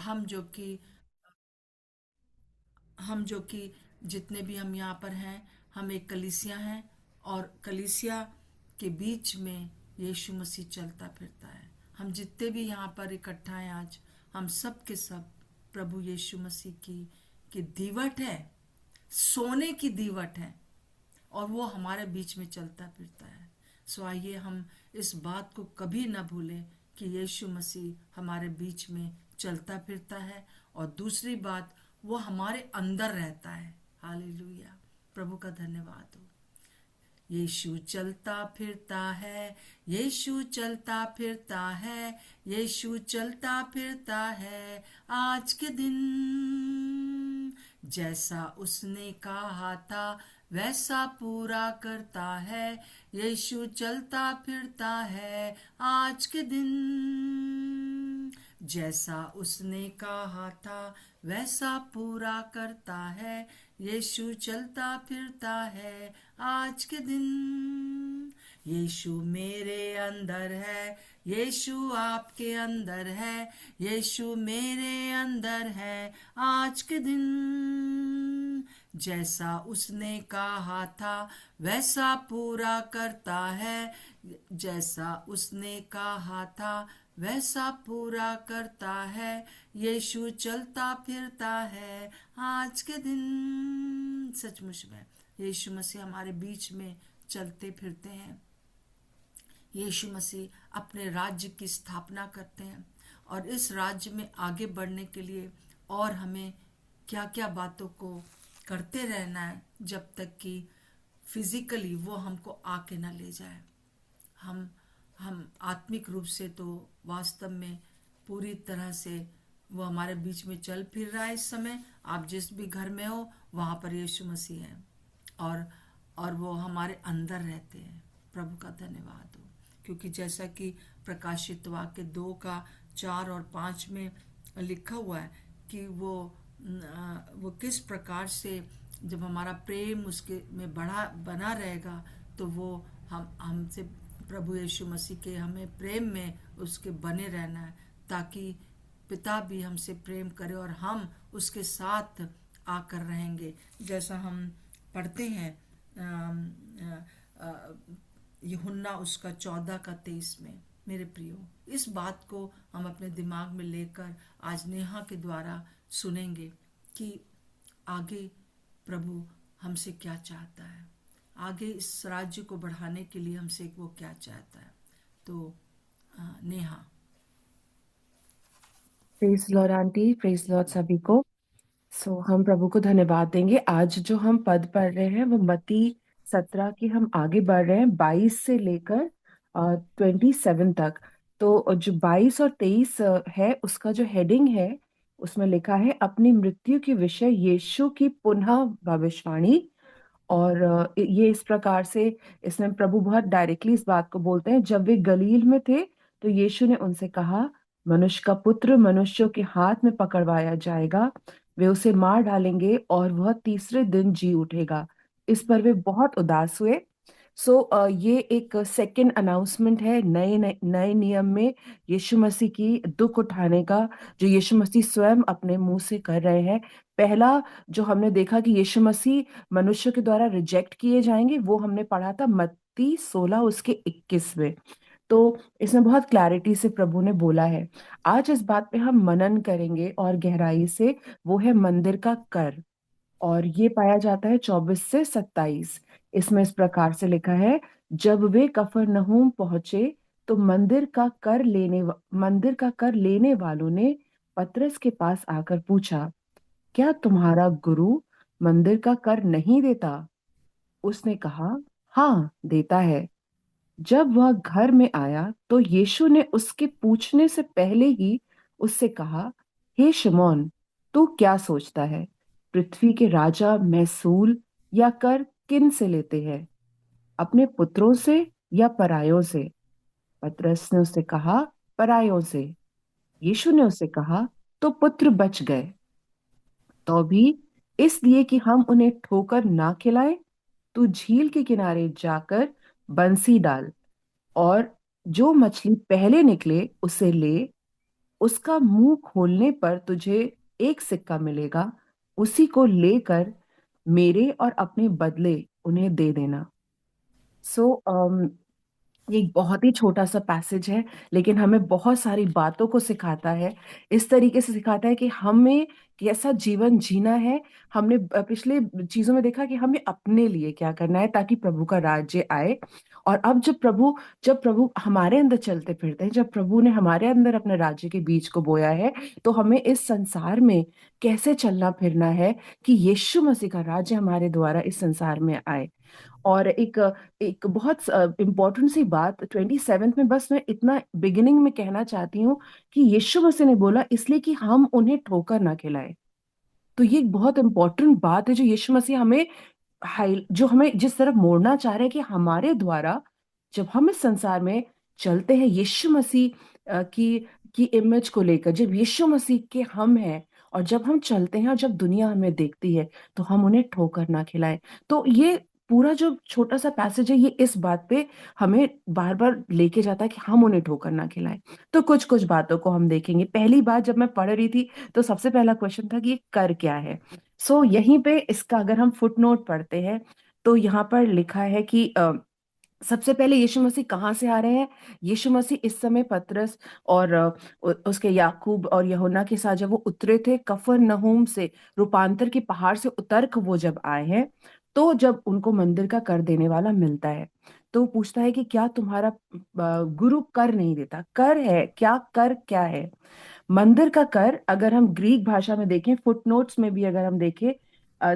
हम जो कि हम जो कि जितने भी हम यहाँ पर हैं, हम एक कलीसिया हैं, और कलीसिया के बीच में यीशु मसीह चलता फिरता है। हम जितने भी यहाँ पर इकट्ठा हैं आज, हम सब के सब प्रभु यीशु मसीह की दीवट है, सोने की दीवट है, और वो हमारे बीच में चलता फिरता है। सो आइए हम इस बात को कभी ना भूलें कि यीशु मसीह हमारे बीच में चलता फिरता है, और दूसरी बात, वो हमारे अंदर रहता है। हालेलुया, प्रभु का धन्यवाद हो। यीशु चलता फिरता है, यीशु चलता फिरता है, यीशु चलता फिरता है आज के दिन। जैसा उसने कहा था वैसा पूरा करता है, यीशु चलता फिरता है आज के दिन। जैसा उसने कहा था वैसा पूरा करता है, यीशु चलता फिरता है आज के दिन। यीशु मेरे अंदर है, यीशु आपके अंदर है, यीशु मेरे अंदर है आज के दिन। जैसा उसने कहा था वैसा पूरा करता है, जैसा उसने कहा था वैसा पूरा करता है, यीशु चलता फिरता है आज के दिन। सचमुच में यीशु मसीह हमारे बीच में चलते फिरते हैं। यीशु मसीह अपने राज्य की स्थापना करते हैं, और इस राज्य में आगे बढ़ने के लिए और हमें क्या क्या बातों को करते रहना है, जब तक कि फिजिकली वो हमको आके ना ले जाए। हम हम आत्मिक रूप से तो वास्तव में पूरी तरह से वो हमारे बीच में चल फिर रहा है। इस समय आप जिस भी घर में हो, वहाँ पर यीशु मसीह है, और वो हमारे अंदर रहते हैं। प्रभु का धन्यवाद हो, क्योंकि जैसा कि प्रकाशित वाक्य 2:4 और 5 में लिखा हुआ है कि वो किस प्रकार से जब हमारा प्रेम उसके में बना रहेगा, तो वो हमसे प्रभु यीशु मसीह के हमें प्रेम में उसके बने रहना है, ताकि पिता भी हमसे प्रेम करे और हम उसके साथ आकर रहेंगे। जैसा हम पढ़ते हैं यूहन्ना उसका 14:23 में। मेरे प्रियो, इस बात को हम अपने दिमाग में लेकर आज नेहा के द्वारा सुनेंगे कि आगे प्रभु हमसे क्या चाहता है, आगे इस राज्य को बढ़ाने के लिए हमसे वो क्या चाहता है। तो Neha. Praise Lord aunty, praise Lord सभी को। हम प्रभु को धन्यवाद देंगे। आज जो हम पद पढ़ रहे हैं वो मत्ती 17 की हम आगे बढ़ रहे हैं, 22 से लेकर 27 तक। तो जो 22 और 23 है, उसका जो हेडिंग है उसमें लिखा है अपनी मृत्यु के विषय यीशु की पुनः भविष्यवाणी। और ये इस प्रकार से इसमें प्रभु बहुत डायरेक्टली इस बात को बोलते हैं। जब वे गलील में थे तो यीशु ने उनसे कहा, मनुष्य का पुत्र मनुष्यों के हाथ में पकड़वाया जाएगा, वे उसे मार डालेंगे और वह तीसरे दिन जी उठेगा। इस पर वे बहुत उदास हुए। ये एक सेकंड अनाउंसमेंट है नए नए नए नियम में यीशु मसीह की दुख उठाने का, जो यीशु मसीह स्वयं अपने मुंह से कर रहे हैं। पहला जो हमने देखा कि यीशु मसीह मनुष्य के द्वारा रिजेक्ट किए जाएंगे, वो हमने पढ़ा था मत्ती 16 उसके 21 में। तो इसमें बहुत क्लैरिटी से प्रभु ने बोला है। आज इस बात पे हम मनन करेंगे और गहराई से, वो है मंदिर का कर। और ये पाया जाता है 24 से 27। इसमें इस प्रकार से लिखा है, जब वे कफरनहूम पहुंचे तो मंदिर का कर लेने वालों ने पतरस के पास आकर पूछा, क्या तुम्हारा गुरु मंदिर का कर नहीं देता? उसने कहा, हाँ देता है। जब वह घर में आया तो यीशु ने उसके पूछने से पहले ही उससे कहा, हे शिमोन, तू क्या सोचता है? पृथ्वी के राजा महसूल या कर किन से लेते हैं, अपने पुत्रों से या परायों से? पतरस ने उससे कहा, परायों से। यीशु ने उससे कहा, तो पुत्र बच गए। तो भी इसलिए कि हम उन्हें ठोकर ना खिलाएं, तू झील के किनारे जाकर बंसी डाल और जो मछली पहले निकले उसे ले। उसका मुंह खोलने पर तुझे एक सिक्का मिलेगा, उसी को लेकर मेरे और अपने बदले उन्हें दे देना। सो ये एक बहुत ही छोटा सा पैसेज है, लेकिन हमें बहुत सारी बातों को सिखाता है। इस तरीके से सिखाता है कि हमें कैसा जीवन जीना है। हमने पिछले चीजों में देखा कि हमें अपने लिए क्या करना है ताकि प्रभु का राज्य आए। और अब जब प्रभु हमारे अंदर चलते फिरते हैं, जब प्रभु ने हमारे अंदर अपने राज्य के बीज को बोया है, तो हमें इस संसार में कैसे चलना फिरना है कि यीशु मसीह का राज्य हमारे द्वारा इस संसार में आए। और एक एक बहुत इम्पोर्टेंट सी बात 27th में, बस मैं इतना बिगिनिंग में कहना चाहती हूँ कि यीशु मसीह ने बोला इसलिए कि हम उन्हें ठोकर ना खिलाए। तो ये एक बहुत इंपॉर्टेंट बात है जो यीशु मसीह हमें हाई जो हमें जिस तरफ मोड़ना चाह रहे हैं कि हमारे द्वारा जब हम इस संसार में चलते हैं यीशु मसीह की इमेज को लेकर, जब यीशु मसीह के हम हैं, और जब हम चलते हैं और जब दुनिया हमें देखती है, तो हम उन्हें ठोकर ना खिलाएं। तो ये पूरा जो छोटा सा पैसेज है ये इस बात पे हमें बार बार लेके जाता है कि हम उन्हें ठोकर ना खिलाएं। तो कुछ कुछ बातों को हम देखेंगे। पहली बात, जब मैं पढ़ रही थी तो सबसे पहला क्वेश्चन था कि ये कर क्या है। यहीं पे इसका अगर हम फुट नोट पढ़ते हैं तो यहाँ पर लिखा है कि सबसे पहले यीशु मसीह कहाँ से आ रहे हैं। यीशु मसीह इस समय पतरस और उसके याकूब और यूहन्ना के साथ जब वो उतरे थे कफरनहूम से, रूपांतर के पहाड़ से उतर कर वो जब आए हैं, तो जब उनको मंदिर का कर देने वाला मिलता है तो वो पूछता है कि क्या तुम्हारा गुरु कर नहीं देता। कर है क्या, कर क्या है। मंदिर का कर अगर हम ग्रीक भाषा में देखें, फुटनोट्स में भी अगर हम देखें, अ,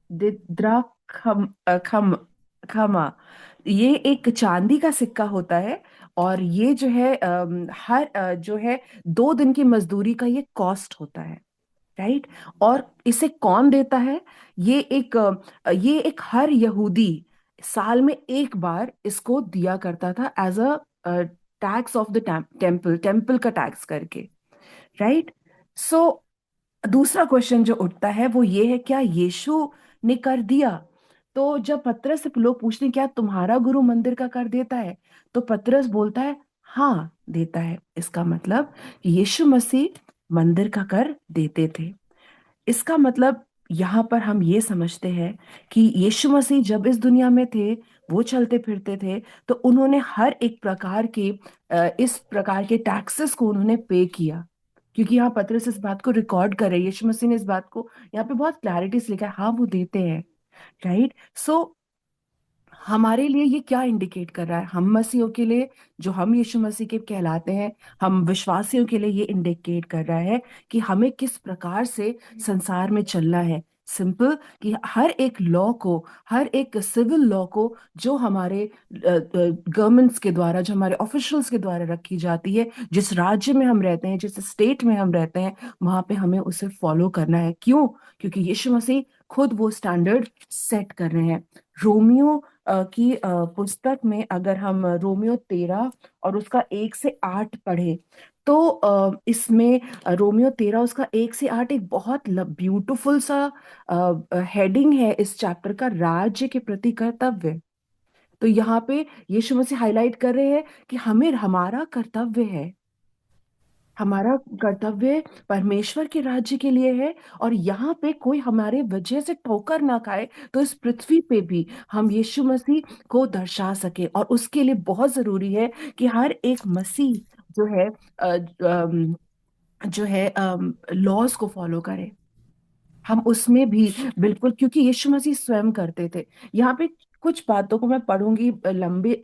दिद्रा खम खम खमा, ये एक चांदी का सिक्का होता है। और ये जो है हर जो है 2 दिन की मजदूरी का ये कॉस्ट होता है। राइट। और इसे कौन देता है। ये एक हर यहूदी साल में एक बार इसको दिया करता था as a tax of the temple, temple का टैक्स करके। राइट। सो दूसरा क्वेश्चन जो उठता है वो ये है, क्या यीशु ने कर दिया। तो जब पतरस से लोग पूछते हैं क्या तुम्हारा गुरु मंदिर का कर देता है, तो पतरस बोलता है हाँ देता है। इसका मतलब यीशु मसीह मंदिर का कर देते थे। इसका मतलब यहाँ पर हम ये समझते हैं कि यीशु मसीह जब इस दुनिया में थे, वो चलते फिरते थे, तो उन्होंने हर एक प्रकार के इस प्रकार के टैक्सेस को उन्होंने पे किया। क्योंकि यहाँ पतरस इस बात को रिकॉर्ड कर रहे हैं, यीशु मसीह ने इस बात को यहाँ पे बहुत क्लैरिटी से लिखा है, हाँ वो देते हैं। राइट। हमारे लिए ये क्या इंडिकेट कर रहा है, हम मसीहियों के लिए, जो हम यीशु मसीह के कहलाते हैं, हम विश्वासियों के लिए ये इंडिकेट कर रहा है कि हमें किस प्रकार से संसार में चलना है। सिंपल कि हर एक लॉ को, हर एक सिविल लॉ को जो हमारे गवर्नमेंट्स के द्वारा, जो हमारे ऑफिशियल्स के द्वारा रखी जाती है, जिस राज्य में हम रहते हैं, जिस स्टेट में हम रहते हैं, वहां पे हमें उसे फॉलो करना है। क्यों? क्योंकि यीशु मसीह खुद वो स्टैंडर्ड सेट कर रहे हैं। रोमियो की पुस्तक में अगर हम रोमियो 13 और उसका 1 से 8 पढ़े, तो इसमें रोमियो 13 उसका 1 से 8 एक बहुत ब्यूटीफुल सा हेडिंग है इस चैप्टर का, राज्य के प्रति कर्तव्य। तो यहाँ पे यीशु मसीह हाईलाइट कर रहे हैं कि हमें हमारा कर्तव्य है, हमारा कर्तव्य परमेश्वर के राज्य के लिए है। और यहाँ पे कोई हमारे वजह से ठोकर ना खाए, तो इस पृथ्वी पे भी हम यीशु मसीह को दर्शा सके। और उसके लिए बहुत जरूरी है कि हर एक मसीह जो है जो है लॉज को फॉलो करे। हम उसमें भी बिल्कुल, क्योंकि यीशु मसीह स्वयं करते थे। यहाँ पे कुछ बातों को मैं पढ़ूंगी,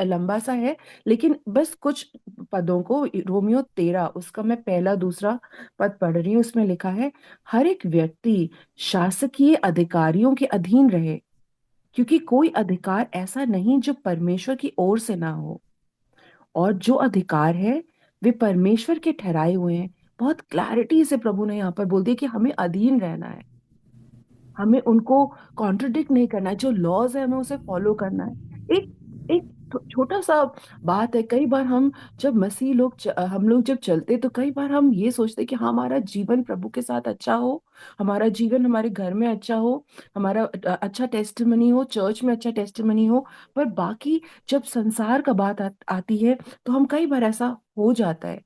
लंबा सा है, लेकिन बस कुछ पदों को, रोमियो 13 उसका मैं पहला दूसरा पद पढ़ रही हूँ। उसमें लिखा है, हर एक व्यक्ति शासकीय अधिकारियों के अधीन रहे, क्योंकि कोई अधिकार ऐसा नहीं जो परमेश्वर की ओर से ना हो, और जो अधिकार है वे परमेश्वर के ठहराए हुए हैं। बहुत क्लैरिटी से प्रभु ने यहाँ पर बोल दिया कि हमें अधीन रहना है, हमें उनको कॉन्ट्रडिक्ट नहीं करना है, जो लॉज है हमें उसे फॉलो करना है। एक एक छोटा सा बात है, कई बार हम जब मसीह लोग हम लोग जब चलते, तो कई बार हम ये सोचते हैं कि हाँ, हमारा जीवन प्रभु के साथ अच्छा हो, हमारा जीवन हमारे घर में अच्छा हो, हमारा अच्छा टेस्टिमनी हो, चर्च में अच्छा टेस्टिमनी हो। पर बाकी जब संसार का बात आती है, तो हम कई बार ऐसा हो जाता है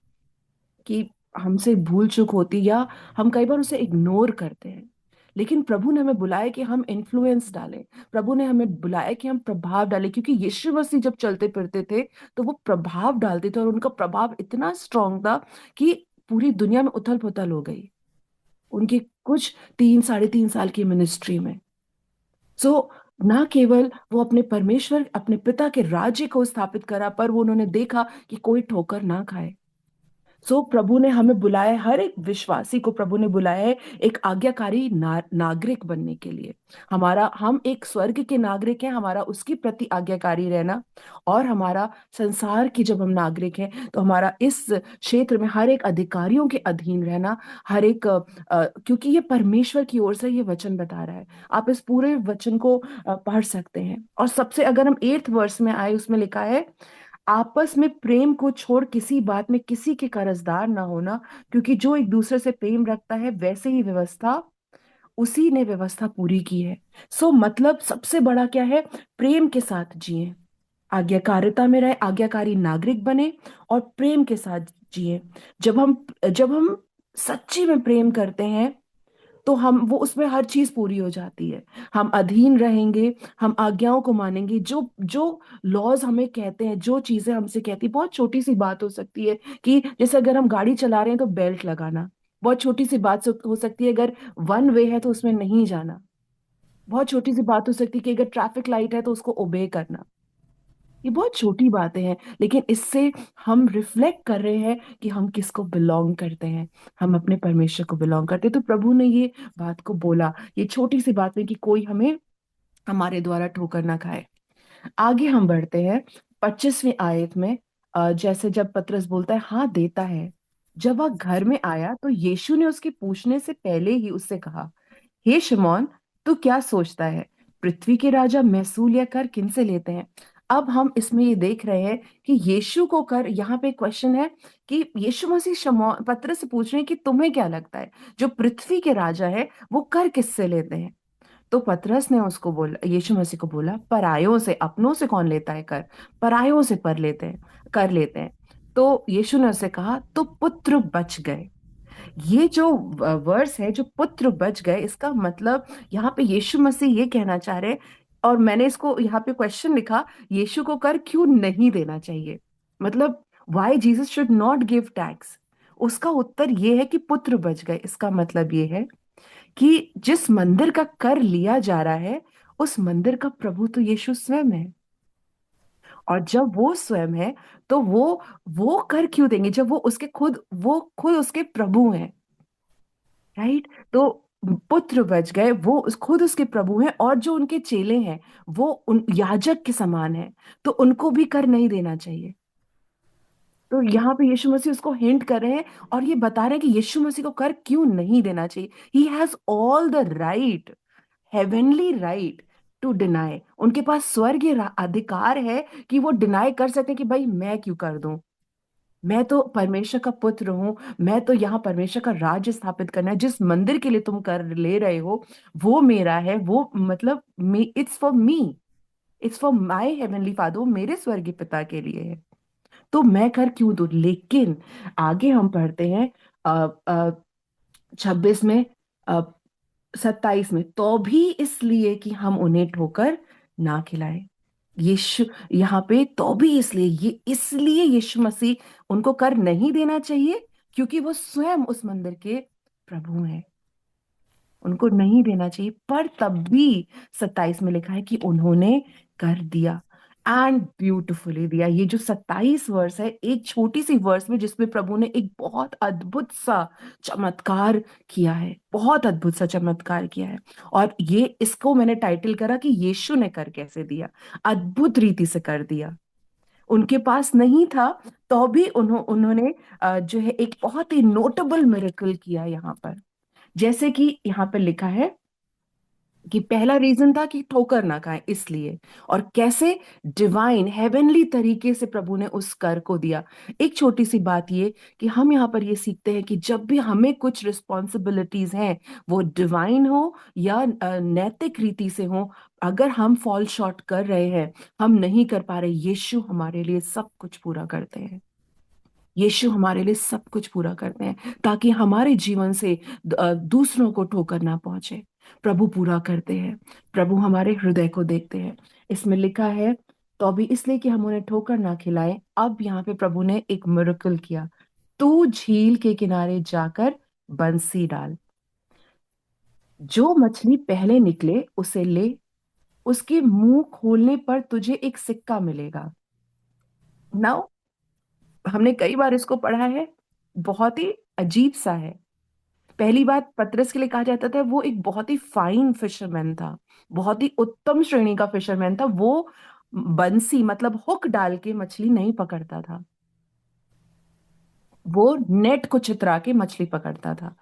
कि हमसे भूल चूक होती, या हम कई बार उसे इग्नोर करते हैं। लेकिन प्रभु ने हमें बुलाया कि हम इन्फ्लुएंस डालें। प्रभु ने हमें बुलाया कि हम प्रभाव डालें, क्योंकि यीशु मसीह जब चलते फिरते थे तो वो प्रभाव डालते थे, और उनका प्रभाव इतना स्ट्रांग था कि पूरी दुनिया में उथल पुथल हो गई उनकी कुछ 3 साढ़े 3 साल की मिनिस्ट्री में। सो ना केवल वो अपने परमेश्वर, अपने पिता के राज्य को स्थापित करा, पर वो उन्होंने देखा कि कोई ठोकर ना खाए। प्रभु ने हमें बुलाया है, हर एक विश्वासी को प्रभु ने बुलाया है एक आज्ञाकारी नागरिक बनने के लिए। हम एक स्वर्ग के नागरिक हैं, हमारा उसके प्रति आज्ञाकारी रहना। और हमारा संसार की जब हम नागरिक हैं तो हमारा इस क्षेत्र में हर एक अधिकारियों के अधीन रहना। हर एक क्योंकि ये परमेश्वर की ओर से ये वचन बता रहा है। आप इस पूरे वचन को पढ़ सकते हैं। और सबसे, अगर हम 8th वर्स में आए, उसमें लिखा है, आपस में प्रेम को छोड़ किसी बात में किसी के कर्जदार ना होना, क्योंकि जो एक दूसरे से प्रेम रखता है वैसे ही व्यवस्था, उसी ने व्यवस्था पूरी की है। मतलब सबसे बड़ा क्या है? प्रेम के साथ जिए, आज्ञाकारिता में रहे, आज्ञाकारी नागरिक बने, और प्रेम के साथ जिए। जब हम सच्ची में प्रेम करते हैं तो हम वो उसमें हर चीज पूरी हो जाती है। हम अधीन रहेंगे, हम आज्ञाओं को मानेंगे, जो जो लॉज हमें कहते हैं, जो चीजें हमसे कहती, बहुत छोटी सी बात हो सकती है कि जैसे अगर हम गाड़ी चला रहे हैं तो बेल्ट लगाना, बहुत छोटी सी बात हो सकती है। अगर वन वे है तो उसमें नहीं जाना, बहुत छोटी सी बात हो सकती है कि अगर ट्रैफिक लाइट है तो उसको ओबे करना। ये बहुत छोटी बातें हैं, लेकिन इससे हम रिफ्लेक्ट कर रहे हैं कि हम किसको बिलोंग करते हैं। हम अपने परमेश्वर को बिलोंग करते हैं। तो प्रभु ने ये बात को बोला, ये छोटी सी बात में, कि कोई हमें हमारे द्वारा ठोकर ना खाए। आगे हम बढ़ते हैं 25वीं आयत में। जैसे जब पतरस बोलता है, हाँ देता है। जब वह घर में आया तो यीशु ने उसके पूछने से पहले ही उससे कहा, हे शमौन, तू क्या सोचता है? पृथ्वी के राजा महसूल या कर किनसे लेते हैं? अब हम इसमें ये देख रहे हैं कि यीशु को कर, यहाँ पे क्वेश्चन है कि यीशु मसीह शमौन पतरस से पूछ रहे हैं कि तुम्हें क्या लगता है, जो पृथ्वी के राजा है वो कर किससे लेते हैं? तो पतरस ने उसको बोला, यीशु मसीह को बोला, परायों से। अपनों से कौन लेता है कर? परायों से पर लेते हैं, कर लेते हैं। तो यीशु ने उससे कहा, तो पुत्र बच गए। ये जो वर्स है, जो पुत्र बच गए, इसका मतलब यहाँ पे यीशु मसीह ये कहना चाह रहे हैं। और मैंने इसको यहाँ पे क्वेश्चन लिखा, यीशु को कर क्यों नहीं देना चाहिए? मतलब why Jesus should not give tax. उसका उत्तर ये है कि पुत्र बच गए। इसका मतलब ये है कि जिस मंदिर का कर लिया जा रहा है, उस मंदिर का प्रभु तो यीशु स्वयं है। और जब वो स्वयं है तो वो कर क्यों देंगे, जब वो खुद उसके प्रभु हैं। राइट? तो पुत्र बच गए, खुद उसके प्रभु हैं, और जो उनके चेले हैं वो उन याजक के समान है, तो उनको भी कर नहीं देना चाहिए। तो यहाँ पे यीशु मसीह उसको हिंट कर रहे हैं, और ये बता रहे हैं कि यीशु मसीह को कर क्यों नहीं देना चाहिए। He has all the right, heavenly right to deny. उनके पास स्वर्गीय अधिकार है कि वो डिनाई कर सकते हैं कि भाई मैं क्यों कर दूं, मैं तो परमेश्वर का पुत्र हूं, मैं तो यहाँ परमेश्वर का राज्य स्थापित करना है। जिस मंदिर के लिए तुम कर ले रहे हो वो मेरा है, वो मतलब it's for me, it's for my heavenly father, वो मेरे स्वर्गीय पिता के लिए है। तो मैं कर क्यों दूं? लेकिन आगे हम पढ़ते हैं 26 में, 27 में, तो भी इसलिए कि हम उन्हें ठोकर ना खिलाए। यीशु यहाँ पे तो भी इसलिए, ये इसलिए यीशु मसीह उनको कर नहीं देना चाहिए क्योंकि वो स्वयं उस मंदिर के प्रभु हैं। उनको नहीं देना चाहिए, पर तब भी 27 में लिखा है कि उन्होंने कर दिया, एंड ब्यूटिफुली दिया। ये जो 27 वर्ष है, एक छोटी सी वर्ष में जिसमें प्रभु ने एक बहुत अद्भुत सा चमत्कार किया है, बहुत अद्भुत सा चमत्कार किया है। और ये इसको मैंने टाइटल करा कि यीशु ने कर कैसे दिया, अद्भुत रीति से कर दिया। उनके पास नहीं था तो भी उन्होंने जो है एक बहुत ही नोटेबल मिरेकल किया यहाँ पर। जैसे कि यहाँ पे लिखा है कि पहला रीजन था कि ठोकर ना खाएं, इसलिए। और कैसे डिवाइन हेवनली तरीके से प्रभु ने उस कर को दिया। एक छोटी सी बात ये कि हम यहाँ पर ये सीखते हैं कि जब भी हमें कुछ रिस्पॉन्सिबिलिटीज हैं, वो डिवाइन हो या नैतिक रीति से हो, अगर हम फॉल शॉर्ट कर रहे हैं, हम नहीं कर पा रहे, यीशु हमारे लिए सब कुछ पूरा करते हैं। यीशु हमारे लिए सब कुछ पूरा करते हैं ताकि हमारे जीवन से दूसरों को ठोकर ना पहुंचे। प्रभु पूरा करते हैं। प्रभु हमारे हृदय को देखते हैं। इसमें लिखा है, तो अभी इसलिए कि हम उन्हें ठोकर ना खिलाएं, अब यहाँ पे प्रभु ने एक मिरेकल किया। तू झील के किनारे जाकर बंसी डाल, जो मछली पहले निकले उसे ले, उसके मुंह खोलने पर तुझे एक सिक्का मिलेगा। नाउ, हमने कई बार इसको पढ़ा है, बहुत ही अजीब सा है। पहली बात, पतरस के लिए कहा जाता था वो एक बहुत ही फाइन फिशरमैन था, बहुत ही उत्तम श्रेणी का फिशरमैन था। वो बंसी मतलब हुक डाल के मछली नहीं पकड़ता था, वो नेट को चितरा के मछली पकड़ता था।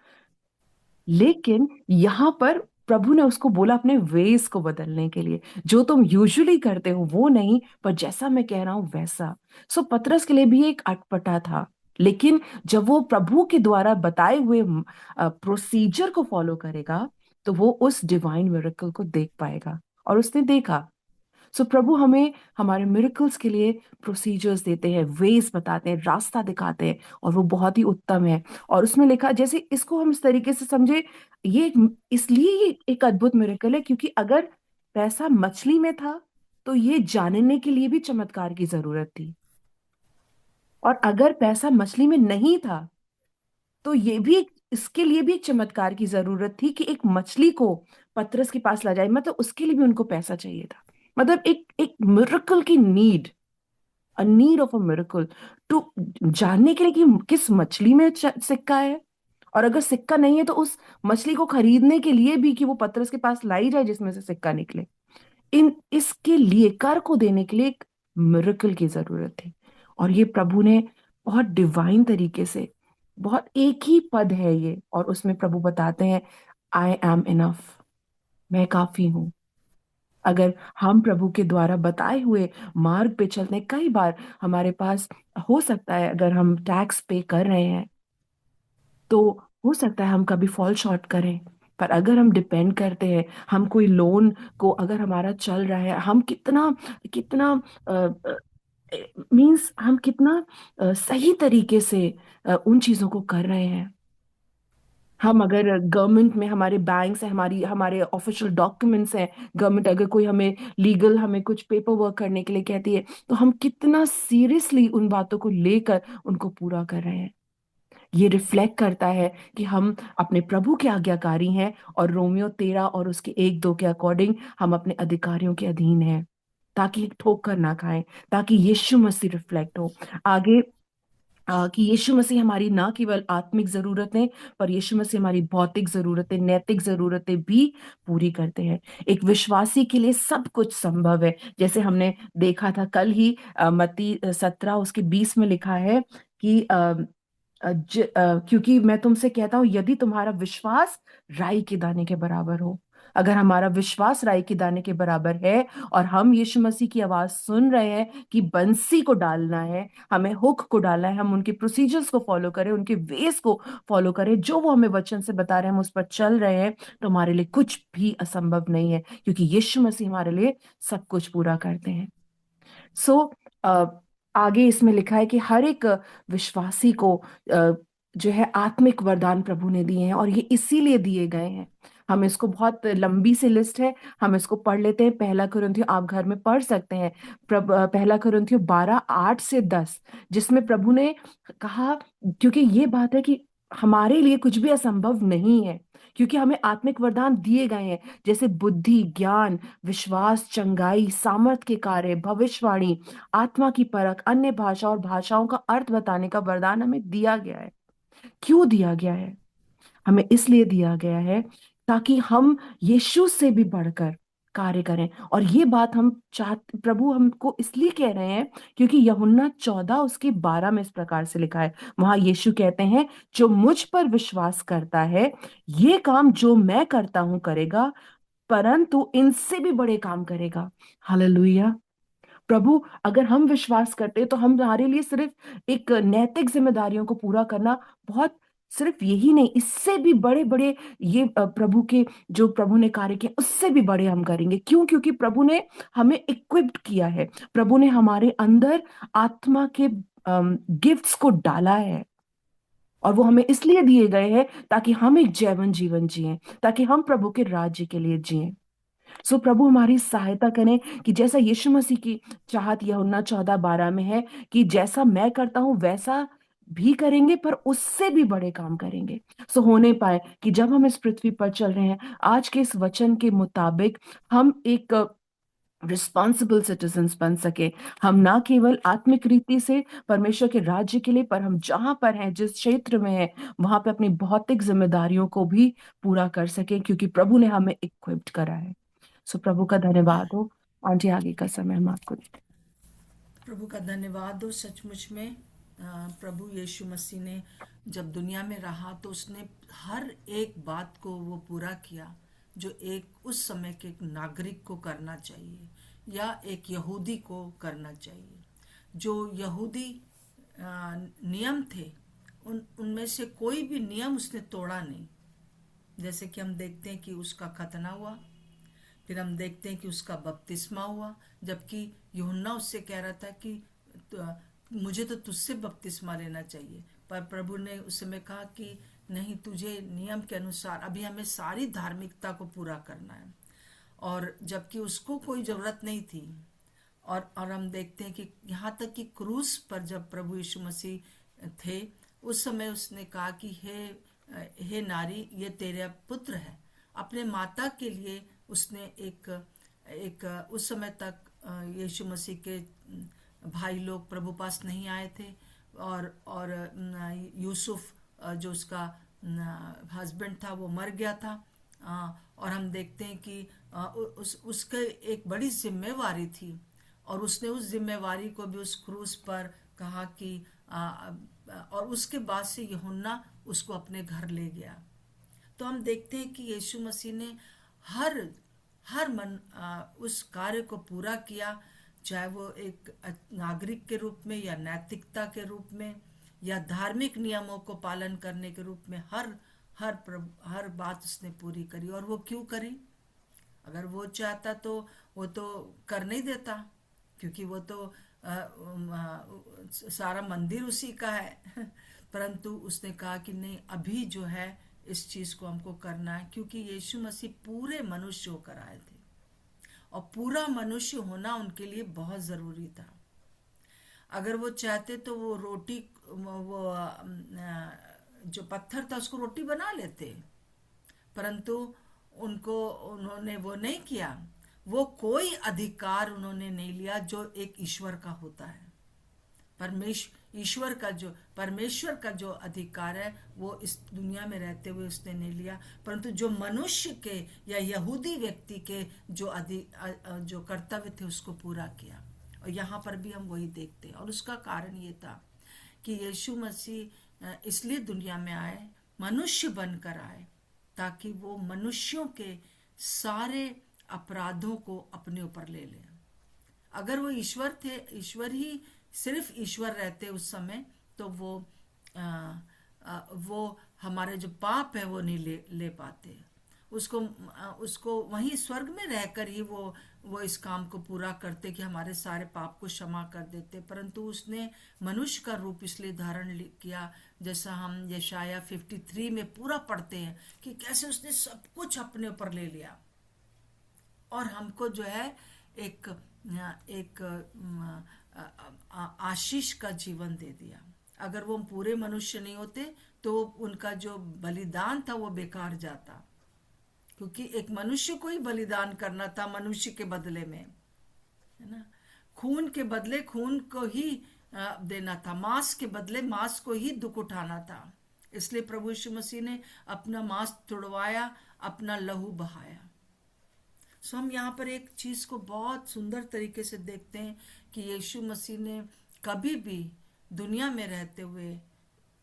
लेकिन यहाँ पर प्रभु ने उसको बोला अपने वेज को बदलने के लिए, जो तुम यूजुअली करते हो वो नहीं, पर जैसा मैं कह रहा हूं वैसा। सो पतरस के लिए भी एक अटपटा था, लेकिन जब वो प्रभु के द्वारा बताए हुए प्रोसीजर को फॉलो करेगा, तो वो उस डिवाइन मिरेकल को देख पाएगा। और उसने देखा। सो प्रभु हमें हमारे मिरेकल्स के लिए प्रोसीजर्स देते हैं, वेज बताते हैं, रास्ता दिखाते हैं, और वो बहुत ही उत्तम है। और उसमें लिखा, जैसे इसको हम इस तरीके से समझे, इसलिए ये एक अद्भुत मिरेकल है क्योंकि अगर पैसा मछली में था तो ये जानने के लिए भी चमत्कार की जरूरत थी। और अगर पैसा मछली में नहीं था तो इसके लिए भी एक चमत्कार की जरूरत थी कि एक मछली को पतरस के पास ला जाए, मतलब उसके लिए भी उनको पैसा चाहिए था। मतलब एक एक मिरेकल की need, a need of a miracle, to जानने के लिए कि किस मछली में सिक्का है। और अगर सिक्का नहीं है तो उस मछली को खरीदने के लिए भी कि वो पतरस के पास लाई जाए जिसमें से सिक्का निकले। इन इसके लिए, कर को देने के लिए एक मिरेकल की जरूरत थी। और ये प्रभु ने बहुत डिवाइन तरीके से, बहुत एक ही पद है ये, और उसमें प्रभु बताते हैं, आई एम इनफ, मैं काफी हूं। अगर हम प्रभु के द्वारा बताए हुए मार्ग पे चलते हैं, कई बार हमारे पास, हो सकता है अगर हम टैक्स पे कर रहे हैं तो हो सकता है हम कभी फॉल शॉर्ट करें, पर अगर हम डिपेंड करते हैं, हम कोई लोन को अगर हमारा चल रहा है, हम कितना कितना मीन्स हम कितना सही तरीके से उन चीजों को कर रहे हैं। हम अगर गवर्नमेंट में, हमारे बैंक्स है, हमारे ऑफिशियल डॉक्यूमेंट्स हैं, गवर्नमेंट अगर कोई हमें लीगल, हमें कुछ पेपर वर्क करने के लिए कहती है, तो हम कितना सीरियसली उन बातों को लेकर उनको पूरा कर रहे हैं। ये रिफ्लेक्ट करता है कि हम अपने प्रभु के आज्ञाकारी हैं, और रोमियो 13 और उसके 1-2 के अकॉर्डिंग हम अपने अधिकारियों के अधीन हैं, ताकि ठोकर ना खाएं, ताकि यीशु मसीह रिफ्लेक्ट हो आगे। कि यीशु मसीह हमारी ना केवल आत्मिक जरूरतें, पर यीशु मसीह हमारी भौतिक जरूरतें, नैतिक जरूरतें भी पूरी करते हैं। एक विश्वासी के लिए सब कुछ संभव है, जैसे हमने देखा था कल ही, मत्ती 17 उसके 20 में लिखा है कि क्योंकि मैं तुमसे कहता हूं, यदि तुम्हारा विश्वास राई के दाने के बराबर हो, अगर हमारा विश्वास राई के दाने के बराबर है, और हम यीशु मसीह की आवाज सुन रहे हैं कि बंसी को डालना है, हमें हुक को डालना है, हम उनके प्रोसीजर्स को फॉलो करें, उनके वेस को फॉलो करें, जो वो हमें वचन से बता रहे हैं, हम उस पर चल रहे हैं, तो हमारे लिए कुछ भी असंभव नहीं है, क्योंकि यीशु मसीह हमारे लिए सब कुछ पूरा करते हैं। सो आगे इसमें लिखा है कि हर एक विश्वासी को जो है आत्मिक वरदान प्रभु ने दिए हैं, और ये इसीलिए दिए गए हैं। हम इसको, बहुत लंबी सी लिस्ट है, हम इसको पढ़ लेते हैं। पहला कुरिन्थियों, आप घर में पढ़ सकते हैं, पहला कुरिन्थियों 12:8 से 10, जिसमें प्रभु ने कहा, क्योंकि ये बात है कि हमारे लिए कुछ भी असंभव नहीं है, क्योंकि हमें आत्मिक वरदान दिए गए हैं, जैसे बुद्धि, ज्ञान, विश्वास, चंगाई, सामर्थ के कार्य, भविष्यवाणी, आत्मा की परख, अन्य भाषा और भाषाओं का अर्थ बताने का वरदान हमें दिया गया है। क्यों दिया गया है? हमें इसलिए दिया गया है ताकि हम यीशु से भी बढ़कर कार्य करें। और ये बात हम प्रभु हमको इसलिए कह रहे हैं क्योंकि यूहन्ना 14 उसके 12 में इस प्रकार से लिखा है, वहां यीशु कहते हैं, जो मुझ पर विश्वास करता है, ये काम जो मैं करता हूं करेगा, परंतु इनसे भी बड़े काम करेगा। हालेलुया। प्रभु, अगर हम विश्वास करते तो हम, हमारे लिए सिर्फ एक नैतिक जिम्मेदारियों को पूरा करना बहुत, सिर्फ यही नहीं, इससे भी बड़े बड़े ये प्रभु के, जो प्रभु ने कार्य किए उससे भी बड़े हम करेंगे। क्यों? क्योंकि प्रभु ने हमें इक्विप्ड किया है, प्रभु ने हमारे अंदर आत्मा के गिफ्ट्स को डाला है, और वो हमें इसलिए दिए गए हैं ताकि हम एक जैवन जीवन जिएं, ताकि हम प्रभु के राज्य के लिए जिएं। सो प्रभु हमारी सहायता करें कि जैसा यीशु मसीह की चाहत यूहन्ना 14:12 में है कि जैसा मैं करता हूं वैसा भी करेंगे, पर उससे भी बड़े काम करेंगे। सो होने पाए कि जब हम इस पृथ्वी पर चल रहे हैं, आज के इस वचन के मुताबिक हम एक रिस्पॉन्सिबल सिटीजन्स बन सके। हम ना केवल आत्मिक रीति से परमेश्वर के राज्य के लिए, पर हम जहां पर हैं, जिस क्षेत्र में हैं, वहां पे अपनी भौतिक जिम्मेदारियों को भी पूरा कर सके, क्योंकि प्रभु ने हमें इक्विप्ड करा है। सो प्रभु का धन्यवाद हो। आंटी आगे का समय हम आपको देते हैं। प्रभु का धन्यवाद हो। सचमुच में प्रभु यीशु मसीह ने जब दुनिया में रहा तो उसने हर एक बात को वो पूरा किया जो एक उस समय के एक नागरिक को करना चाहिए या एक यहूदी को करना चाहिए। जो यहूदी नियम थे, उनमें से कोई भी नियम उसने तोड़ा नहीं। जैसे कि हम देखते हैं कि उसका खतना हुआ, फिर हम देखते हैं कि उसका बपतिस्मा हुआ, जबकि यूहन्ना उससे कह रहा था कि मुझे तो तुझसे बपतिस्मा लेना चाहिए, पर प्रभु ने उस समय कहा कि नहीं, तुझे नियम के अनुसार अभी हमें सारी धार्मिकता को पूरा करना है। और जबकि उसको कोई जरूरत नहीं थी। और हम देखते हैं कि यहाँ तक कि क्रूस पर जब प्रभु यीशु मसीह थे, उस समय उसने कहा कि हे नारी, ये तेरा पुत्र है। अपने माता के लिए उसने एक एक उस समय तक यीशु मसीह के भाई लोग प्रभु पास नहीं आए थे। और यूसुफ जो उसका हस्बैंड था वो मर गया था। और हम देखते हैं कि उसके एक बड़ी जिम्मेवारी थी, और उसने उस जिम्मेवारी को भी उस क्रूस पर कहा कि और उसके बाद से यूहन्ना उसको अपने घर ले गया। तो हम देखते हैं कि यीशु मसीह ने हर हर उस कार्य को पूरा किया, चाहे वो एक नागरिक के रूप में या नैतिकता के रूप में या धार्मिक नियमों को पालन करने के रूप में। हर बात उसने पूरी करी। और वो क्यों करी? अगर वो चाहता तो वो तो कर नहीं देता, क्योंकि वो तो सारा मंदिर उसी का है। परंतु उसने कहा कि नहीं, अभी जो है इस चीज को हमको करना है, क्योंकि यीशु मसीह पूरे मनुष्य होकर आए थे और पूरा मनुष्य होना उनके लिए बहुत जरूरी था। अगर वो चाहते तो वो रोटी, वो जो पत्थर था उसको रोटी बना लेते, परंतु उन्होंने वो नहीं किया। वो कोई अधिकार उन्होंने नहीं लिया जो एक ईश्वर का होता है। परमेश्वर का जो अधिकार है वो इस दुनिया में रहते हुए उसने नहीं लिया, परंतु जो मनुष्य के या यहूदी व्यक्ति के जो कर्तव्य थे उसको पूरा किया। और यहाँ पर भी हम वही देखते हैं। और उसका कारण ये था कि यीशु मसीह इसलिए दुनिया में आए, मनुष्य बनकर आए, ताकि वो मनुष्यों के सारे अपराधों को अपने ऊपर ले ले। अगर वो ईश्वर थे, ईश्वर ही सिर्फ ईश्वर रहते उस समय, तो वो हमारे जो पाप है वो नहीं ले पाते। उसको वहीं स्वर्ग में रहकर ही वो इस काम को पूरा करते कि हमारे सारे पाप को क्षमा कर देते। परंतु उसने मनुष्य का रूप इसलिए धारण किया, जैसा हम यशाया 53 में पूरा पढ़ते हैं कि कैसे उसने सब कुछ अपने ऊपर ले लिया और हमको जो है एक एक आशीष का जीवन दे दिया। अगर वो पूरे मनुष्य नहीं होते तो उनका जो बलिदान था वो बेकार जाता, क्योंकि एक मनुष्य को ही बलिदान करना था मनुष्य के बदले में, है ना। खून के बदले खून को ही देना था, मांस के बदले मांस को ही दुख उठाना था। इसलिए प्रभु यीशु मसीह ने अपना मांस तुड़वाया, अपना लहू बहाया। सो हम यहाँ पर एक चीज को बहुत सुंदर तरीके से देखते हैं कि यीशु मसीह ने कभी भी दुनिया में रहते हुए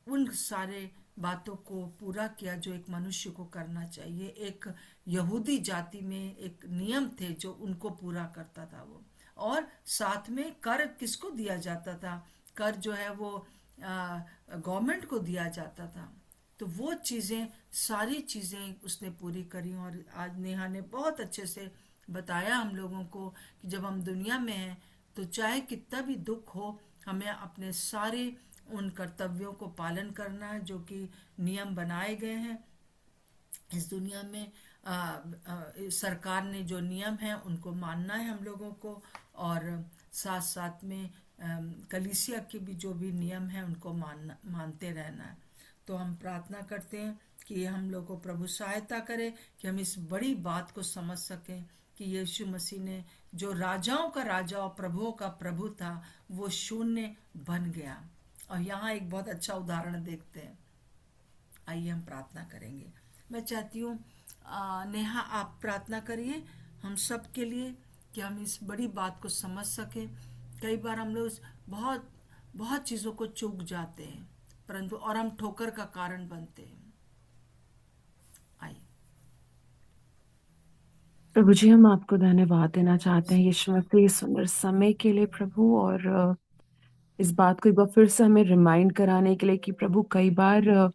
उन सारे बातों को पूरा किया जो एक मनुष्य को करना चाहिए। एक यहूदी जाति में एक नियम थे जो उनको पूरा करता था वो। और साथ में कर किसको दिया जाता था? कर जो है वो गवर्नमेंट को दिया जाता था। तो वो चीजें, सारी चीजें उसने पूरी करी। और आज नेहा ने बहुत अच्छे से बताया हम लोगों को कि जब हम दुनिया में हैं तो चाहे कितना भी दुख हो, हमें अपने सारे उन कर्तव्यों को पालन करना है जो कि नियम बनाए गए हैं इस दुनिया में। सरकार ने जो नियम है उनको मानना है हम लोगों को, और साथ साथ में कलीसिया के भी जो भी नियम है उनको मानते रहना है। तो हम प्रार्थना करते हैं कि हम लोग को प्रभु सहायता करे कि हम इस बड़ी बात को समझ सकें कि यीशु मसीह ने जो राजाओं का राजा और प्रभुओं का प्रभु था वो शून्य बन गया। और यहाँ एक बहुत अच्छा उदाहरण देखते हैं। आइए हम प्रार्थना करेंगे। मैं चाहती हूँ नेहा आप प्रार्थना करिए हम सब के लिए कि हम इस बड़ी बात को समझ सकें। कई बार हम लोग बहुत बहुत चीज़ों को चूक जाते हैं परंतु और हम ठोकर का कारण बनते हैं। आइए। प्रभु जी, हम आपको धन्यवाद देना चाहते हैं यीशु मसीह इस सुंदर समय के लिए प्रभु, और इस बात को एक बार फिर से हमें रिमाइंड कराने के लिए कि प्रभु कई बार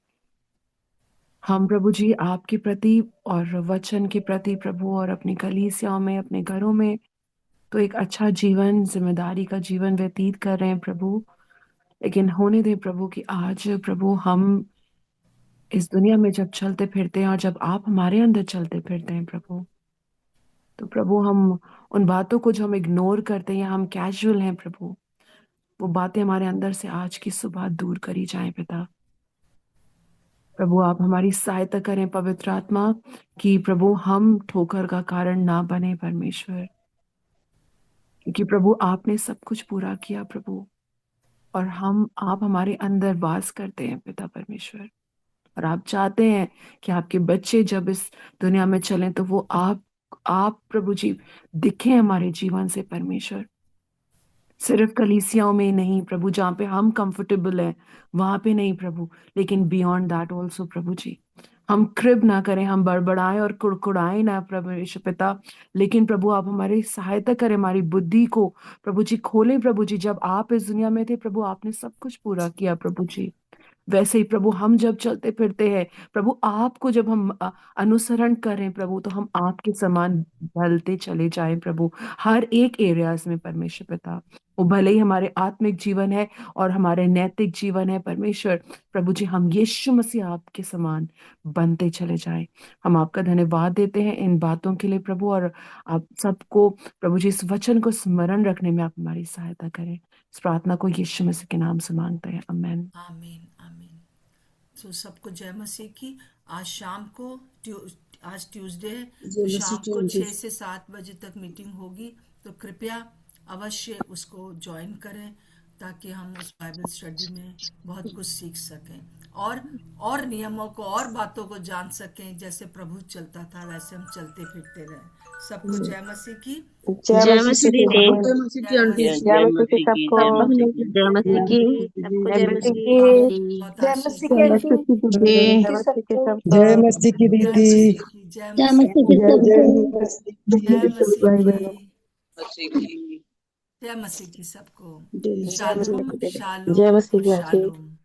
हम प्रभु जी आपके प्रति और वचन के प्रति प्रभु और अपनी कलीसियाओं में, अपने घरों में तो एक अच्छा जीवन, जिम्मेदारी का जीवन व्यतीत कर रहे हैं प्रभु। लेकिन होने दे प्रभु कि आज प्रभु हम इस दुनिया में जब चलते फिरते हैं और जब आप हमारे अंदर चलते फिरते हैं प्रभु, तो प्रभु हम उन बातों को जो हम इग्नोर करते हैं या हम कैजुअल हैं प्रभु, वो बातें हमारे अंदर से आज की सुबह दूर करी जाएं पिता। प्रभु आप हमारी सहायता करें पवित्र आत्मा, कि प्रभु हम ठोकर का कारण ना बने परमेश्वर, क्योंकि प्रभु आपने सब कुछ पूरा किया प्रभु, और आप हमारे अंदर वास करते हैं पिता परमेश्वर। और आप चाहते हैं कि आपके बच्चे जब इस दुनिया में चलें तो वो आप प्रभु जी दिखें हमारे जीवन से परमेश्वर। सिर्फ कलीसियाओं में ही नहीं प्रभु, जहाँ पे हम कंफर्टेबल हैं वहां पे नहीं प्रभु, लेकिन बियॉन्ड दैट ऑल्सो प्रभु जी। हम क्रिब ना करें, हम बड़बड़ाएं और कुड़कुड़ाएं ना प्रभु यीशु पिता, लेकिन प्रभु आप हमारी सहायता करें, हमारी बुद्धि को प्रभु जी खोलें प्रभु जी। जब आप इस दुनिया में थे प्रभु, आपने सब कुछ पूरा किया प्रभु जी। वैसे ही प्रभु हम जब चलते फिरते हैं प्रभु, आपको जब हम अनुसरण करें प्रभु, तो हम आपके समान ढलते चले जाएं प्रभु, हर एक एरियाज में परमेश्वर पिता। वो भले ही हमारे आत्मिक जीवन है और हमारे नैतिक जीवन है परमेश्वर, प्रभु जी हम यीशु मसीह आपके समान बनते चले जाएं। हम आपका धन्यवाद देते हैं इन बातों के लिए प्रभु, और आप सबको प्रभु जी इस वचन को स्मरण रखने में आप हमारी सहायता करें। इस प्रार्थना को यीशु मसीह के नाम से मांगते हैं, आमेन। आमीन आमीन। तो सबको जय मसीह की। आज शाम को आज ट्यूसडे है जय तो मसीह शाम की को आंटी। 6 से 7 बजे तक मीटिंग होगी। तो कृपया अवश्य उसको ज्वाइन करें ताकि हम उस बाइबल स्टडी में बहुत कुछ सीख सकें और नियमों को और बातों को जान सकें। जैसे प्रभु चलता था वैसे हम चलते फिरते रहें। सबको जय मसीह की। जय जय मसीह मसीह की की दीदी। जय मसीह की जय आंटी। मसीह जय जय मसीह की मसीह की सबको। जय मसीह की जय मसीह की सबको जय मसीह मसीह। आपको की बहुत जय आशीष मसीह दे। की जय आंटी। मसीह की दीदी। जय मसीह की जय सबको। मसीह की जय दीदी। मसीह की। जय जय मसीह मसीह की। की जय सबको। जय मसीह जय की सब मसीह भाई की। बहनों। मसीह की जय मसीह की सबको। जय मसीह जय मसीह शालोम की दीदी। जय शालोम मसीह की आंटी। शालोम।